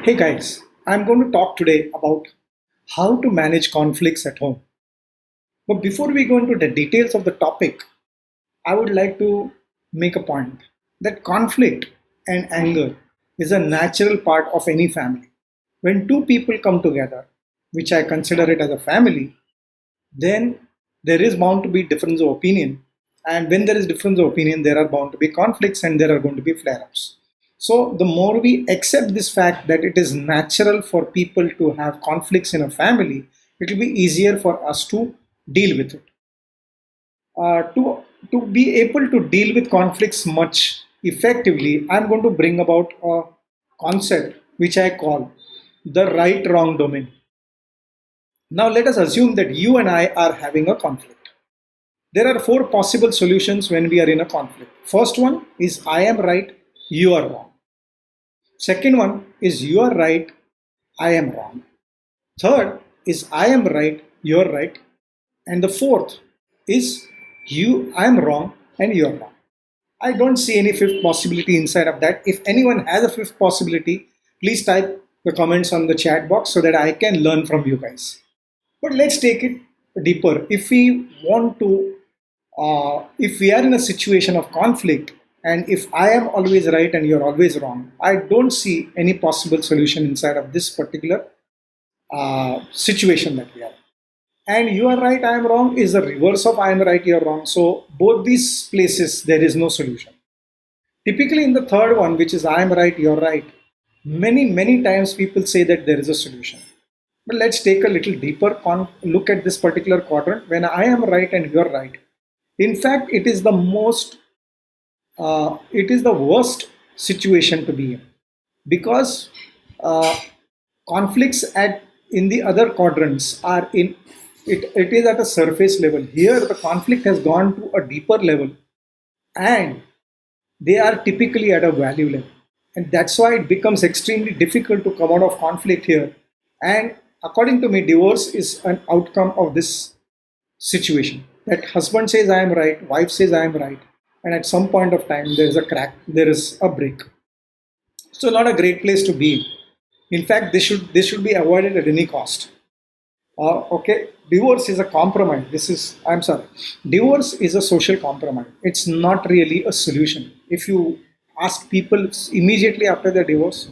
Hey guys, I'm going to talk today about how to manage conflicts at home. But before we go into the details of the topic, I would like to make a point that conflict and anger is a natural part of any family. When two people come together, which I consider it as a family, then there is bound to be difference of opinion. And when there is difference of opinion, there are bound to be conflicts and there are going to be flare ups. So, the more we accept this fact that it is natural for people to have conflicts in a family, it will be easier for us to deal with it. To be able to deal with conflicts much effectively, I'm going to bring about a concept which I call the right wrong domain. Now, let us assume that you and I are having a conflict. There are four possible solutions when we are in a conflict. First one is I am right, you are wrong. Second one is you are right, I am wrong. Third is I am right, you're right. And the fourth is I am wrong and you're wrong. I don't see any fifth possibility inside of that. If anyone has a fifth possibility, please type the comments on the chat box so that I can learn from you guys. But let's take it deeper. If we are in a situation of conflict, and if I am always right and you're always wrong, I don't see any possible solution inside of this particular situation that we are in. And you are right, I am wrong is the reverse of I am right, you're wrong. So both these places, there is no solution. Typically, in the third one, which is I am right, you're right, many times people say that there is a solution. But let's take a little deeper look at this particular quadrant. When I am right and you're right, in fact, it is the worst situation to be in because uh, conflicts at in the other quadrants are in it is at a surface level. Here, the conflict has gone to a deeper level, and they are typically at a value level. And that's why it becomes extremely difficult to come out of conflict here. And according to me, divorce is an outcome of this situation. That husband says I am right, wife says I am right, and at some point of time there is a crack, there is a break. So not a great place to be. In fact, this should be avoided at any cost. Okay, divorce is a compromise. I'm sorry, divorce is a social compromise. It's not really a solution. If you ask people immediately after the divorce,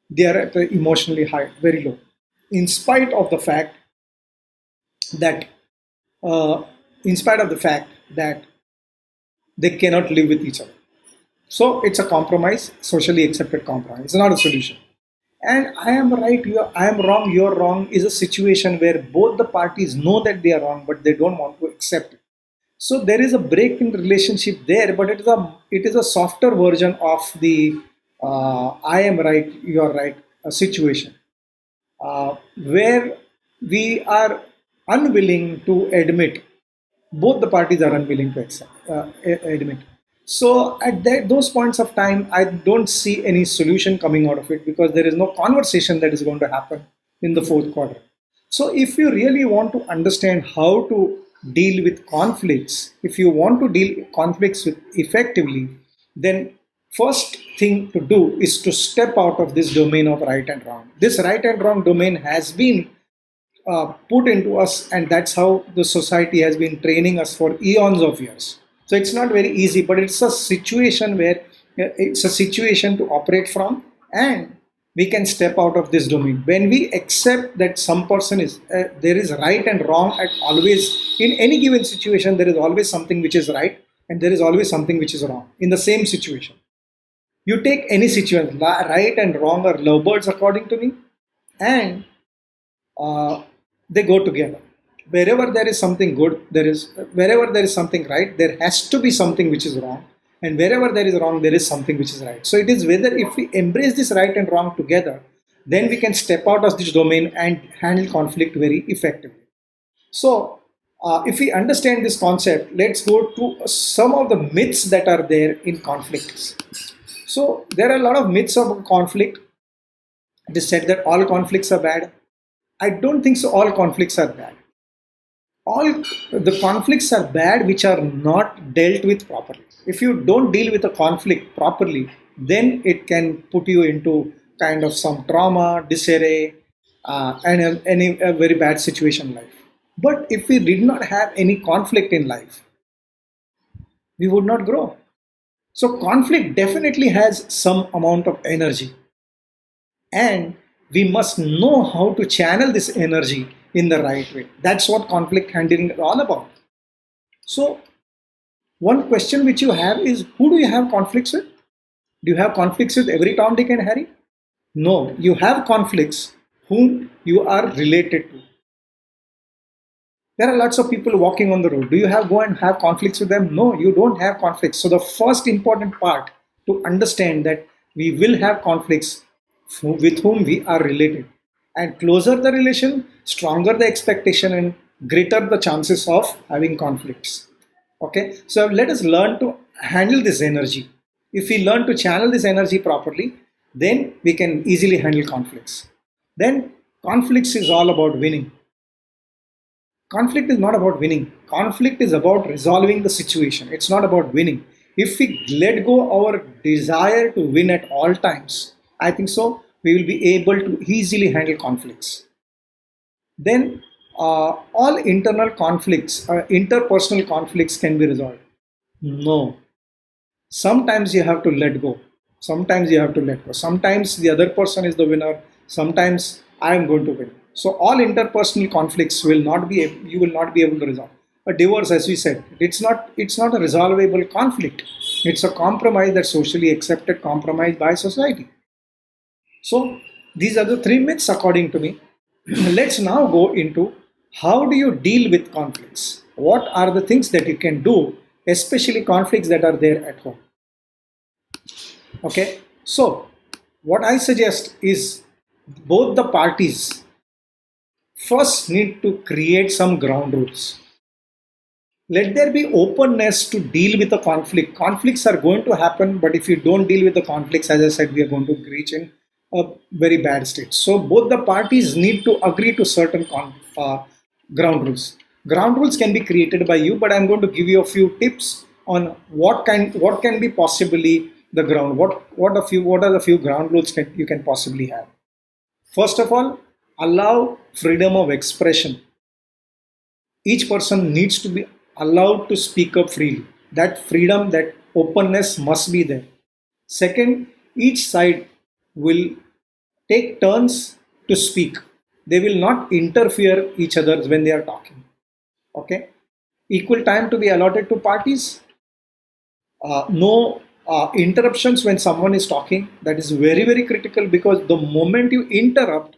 they are at the emotionally high, very low, in spite of the fact that, uh, in spite of the fact that they cannot live with each other. So it's a compromise, socially accepted compromise. It's not a solution. And I am right, I am wrong, you're wrong is a situation where both the parties know that they are wrong, but they don't want to accept it. So there is a break in the relationship there, but it is a softer version of the I am right, you're right situation, where we are unwilling to admit, both the parties are unwilling to admit. So at those points of time, I don't see any solution coming out of it because there is no conversation that is going to happen in the fourth quarter. So if you really want to understand how to deal with conflicts, if you want to deal conflicts with effectively, then first thing to do is to step out of this domain of right and wrong. This right and wrong domain has been put into us, and that's how the society has been training us for eons of years. So it's not very easy, but it's a situation to operate from, and we can step out of this domain when we accept that some person is there is right and wrong at always in any given situation. There is always something which is right, and there is always something which is wrong in the same situation. You take any situation, right and wrong are lovebirds according to me, and uh, they go together. Wherever there is something good, wherever there is something right, there has to be something which is wrong, and wherever there is wrong, there is something which is right. So it is whether if we embrace this right and wrong together, then we can step out of this domain and handle conflict very effectively. So, if we understand this concept, let's go to some of the myths that are there in conflicts. So, there are a lot of myths of conflict. It is said that all conflicts are bad. I don't think so. All conflicts are bad. All the conflicts are bad which are not dealt with properly. If you don't deal with a conflict properly, then it can put you into kind of some trauma, disarray, and a very bad situation in life. But if we did not have any conflict in life, we would not grow. So conflict definitely has some amount of energy, and we must know how to channel this energy in the right way. That's what conflict handling is all about. So one question which you have is, who do you have conflicts with? Do you have conflicts with every Tom, Dick, and Harry? No, you have conflicts whom you are related to. There are lots of people walking on the road. Do you have go and have conflicts with them? No, you don't have conflicts. So the first important part to understand that we will have conflicts with whom we are related. And closer the relation, stronger the expectation and greater the chances of having conflicts. Okay, so let us learn to handle this energy. If we learn to channel this energy properly, then we can easily handle conflicts. Then conflicts is all about winning. Conflict is not about winning. Conflict is about resolving the situation. It's not about winning. If we let go our desire to win at all times, I think so we will be able to easily handle conflicts. Then all internal conflicts, interpersonal conflicts can be resolved. No. Sometimes you have to let go. Sometimes you have to let go. Sometimes the other person is the winner. Sometimes I am going to win. So all interpersonal conflicts will not be you will not be able to resolve. A divorce, as we said, it's not a resolvable conflict. It's a compromise that's socially accepted compromise by society. So these are the three myths according to me. Let's now go into how do you deal with conflicts? What are the things that you can do, especially conflicts that are there at home? Okay, so what I suggest is both the parties first need to create some ground rules. Let there be openness to deal with the conflict. Conflicts are going to happen, but if you don't deal with the conflicts, as I said, we are going to reach in a very bad state. So both the parties need to agree to certain ground rules. Ground rules can be created by you, but I'm going to give you a few tips on what can be possibly the ground. What are the few ground rules you can possibly have? First of all, allow freedom of expression. Each person needs to be allowed to speak up freely. That freedom, that openness must be there. Second, each side will take turns to speak. They will not interfere each other when they are talking. Okay. Equal time to be allotted to parties. No interruptions when someone is talking. That is very, very critical, because the moment you interrupt,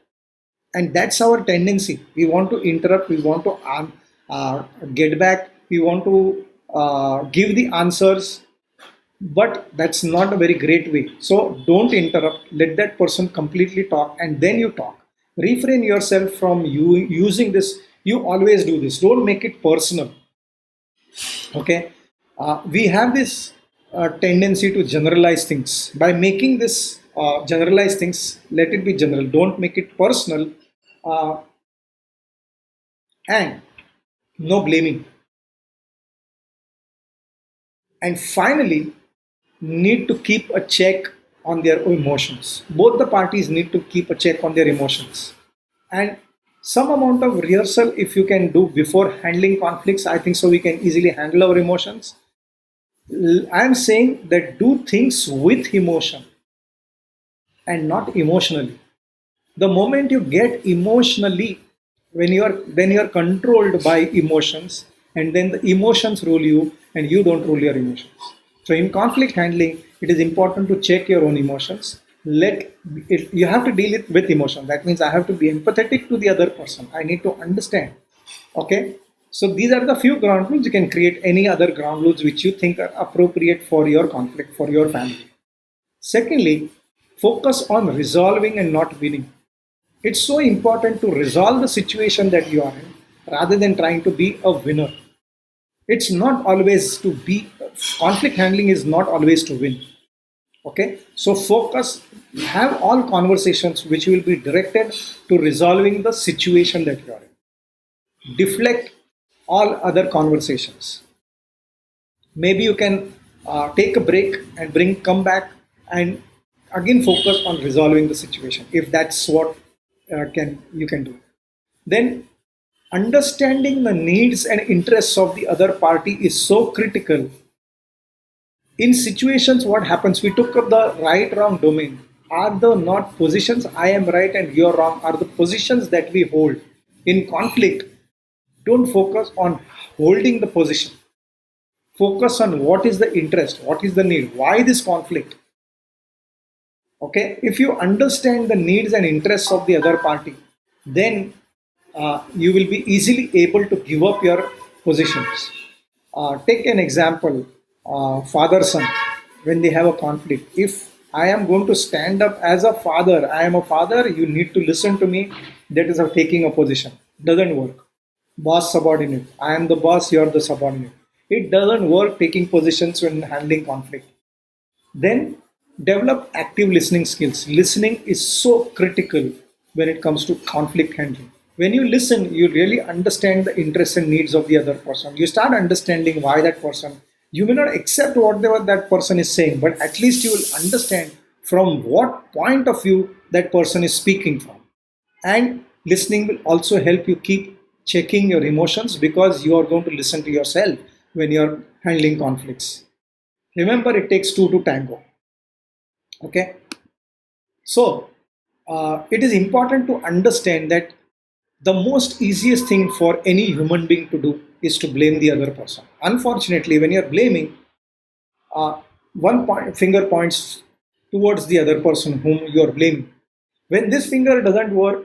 and that's our tendency, we want to interrupt, we want to get back, we want to give the answers, but that's not a very great way. So don't interrupt, let that person completely talk and then you talk. Refrain yourself from you using this. You always do this, don't make it personal. Okay, we have this tendency to generalize things. By making this generalize things, let it be general, don't make it personal. And no blaming. And finally, need to keep a check on their emotions. Both the parties need to keep a check on their emotions. And some amount of rehearsal, if you can do before handling conflicts, I think so we can easily handle our emotions. I'm saying that do things with emotion and not emotionally. The moment you get emotionally, when you're controlled by emotions, and then the emotions rule you and you don't rule your emotions. So in conflict handling, it is important to check your own emotions. Let it, you have to deal it with emotion. That means I have to be empathetic to the other person. I need to understand. Okay. So these are the few ground rules. You can create any other ground rules which you think are appropriate for your conflict, for your family. Secondly, focus on resolving and not winning. It's so important to resolve the situation that you are in rather than trying to be a winner. It's not always to be, conflict handling is not always to win. Okay, so focus, have all conversations which will be directed to resolving the situation that you are in. Deflect all other conversations. Maybe you can take a break and come back and Again, focus on resolving the situation if that's what can you can do. Then understanding the needs and interests of the other party is so critical. In situations, what happens, we took up the right wrong domain. Are the not positions I am right and you're wrong are the positions that we hold in conflict. Don't focus on holding the position. Focus on what is the interest, what is the need, why this conflict. Okay, if you understand the needs and interests of the other party, then you will be easily able to give up your positions. Take an example, father son, when they have a conflict. If I am going to stand up as a father, I am a father, you need to listen to me, that is of taking a position. Doesn't work. Boss subordinate, I am the boss, you are the subordinate. It doesn't work taking positions when handling conflict. Then develop active listening skills. Listening is so critical when it comes to conflict handling. When you listen, you really understand the interests and needs of the other person. You start understanding why that person, you may not accept whatever that person is saying, but at least you will understand from what point of view that person is speaking from. And listening will also help you keep checking your emotions because you are going to listen to yourself when you're handling conflicts. Remember, it takes two to tango. Okay, so it is important to understand that the most easiest thing for any human being to do is to blame the other person. Unfortunately, when you're blaming, uh, finger points towards the other person whom you're blaming. When this finger doesn't work,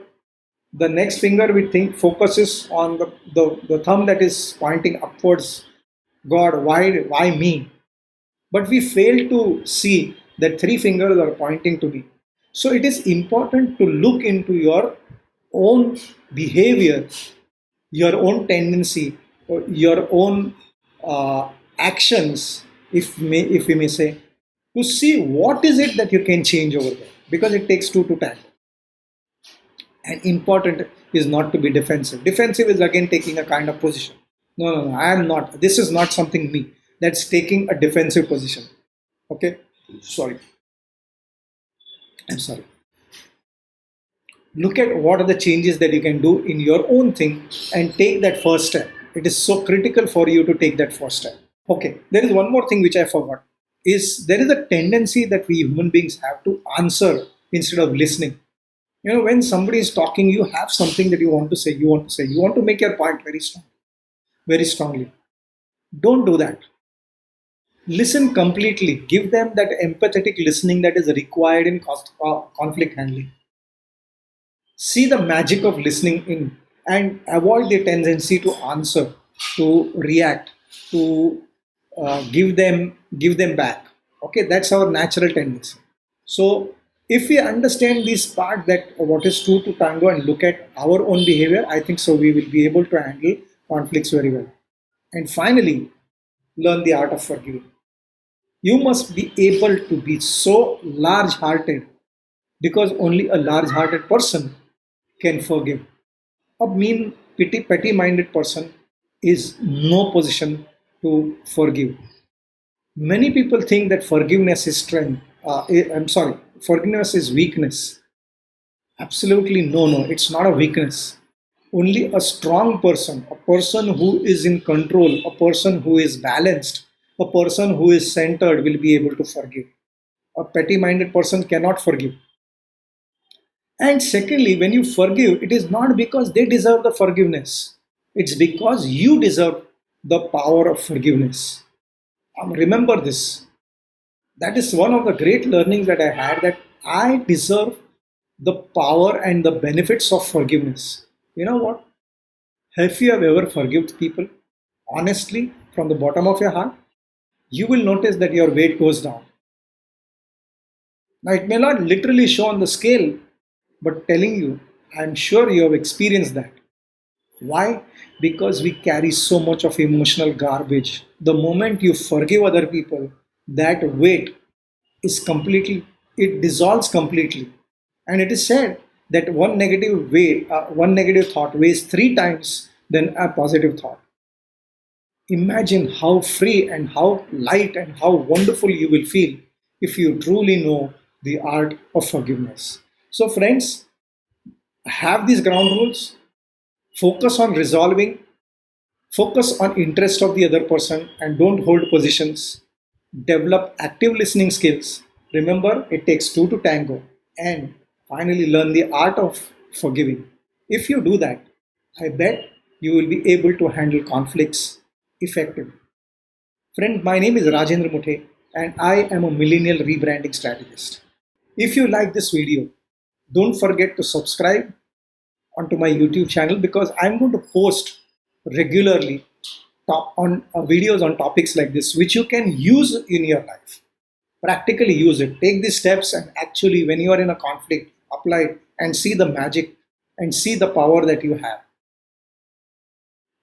the next finger we think focuses on the thumb that is pointing upwards. God, why me? But we fail to see that three fingers are pointing to me. So it is important to look into your own behavior, your own tendency, or your own actions, if we may say, to see what is it that you can change over there. Because it takes two to tango. And important is not to be defensive. Defensive is again taking a kind of position. No, no, no, I am not. This is not something me. That's taking a defensive position. Okay, sorry, I'm sorry. Look at what are the changes that you can do in your own thing and take that first step. It is so critical for you to take that first step. Okay, there is one more thing which I forgot. Is there is a tendency that we human beings have to answer instead of listening. You know, when somebody is talking, you have something that you want to say. You want to make your point very strongly. Don't do that. Listen completely. Give them that empathetic listening that is required in conflict handling. See the magic of listening in and avoid the tendency to answer, to react, to give them back. Okay, that's our natural tendency. So if we understand this part, that what is true to tango, and look at our own behavior, I think so we will be able to handle conflicts very well. And finally, learn the art of forgiving. You must be able to be so large hearted, because only a large hearted person can forgive. A mean, petty minded person is no position to forgive. Many people think that forgiveness is strength. I'm sorry, forgiveness is weakness. Absolutely no, no, it's not a weakness. Only a strong person, a person who is in control, a person who is balanced, a person who is centered will be able to forgive. A petty minded person cannot forgive. And secondly, when you forgive, it is not because they deserve the forgiveness, it's because you deserve the power of forgiveness. Remember this. That is one of the great learnings that I had, that I deserve the power and the benefits of forgiveness. You know what? Have you ever forgiven people honestly from the bottom of your heart? You will notice that your weight goes down. Now, it may not literally show on the scale, but telling you, I'm sure you have experienced that. Why? Because we carry so much of emotional garbage. The moment you forgive other people, that weight is completely, it dissolves completely. And it is said that one negative thought weighs three times than a positive thought. Imagine how free and how light and how wonderful you will feel if you truly know the art of forgiveness. So, friends, have these ground rules, focus on resolving, focus on interest of the other person, and don't hold positions. Develop active listening skills. Remember, it takes two to tango. And finally, learn the art of forgiving. If you do that, I bet you will be able to handle conflicts effectively. Friend, my name is Rajendra Muthe, and I am a millennial rebranding strategist. If you like this video, don't forget to subscribe onto my YouTube channel because I'm going to post regularly videos on topics like this, which you can use in your life. Practically use it. Take these steps and actually, when you are in a conflict, apply it and see the magic and see the power that you have.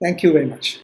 Thank you very much.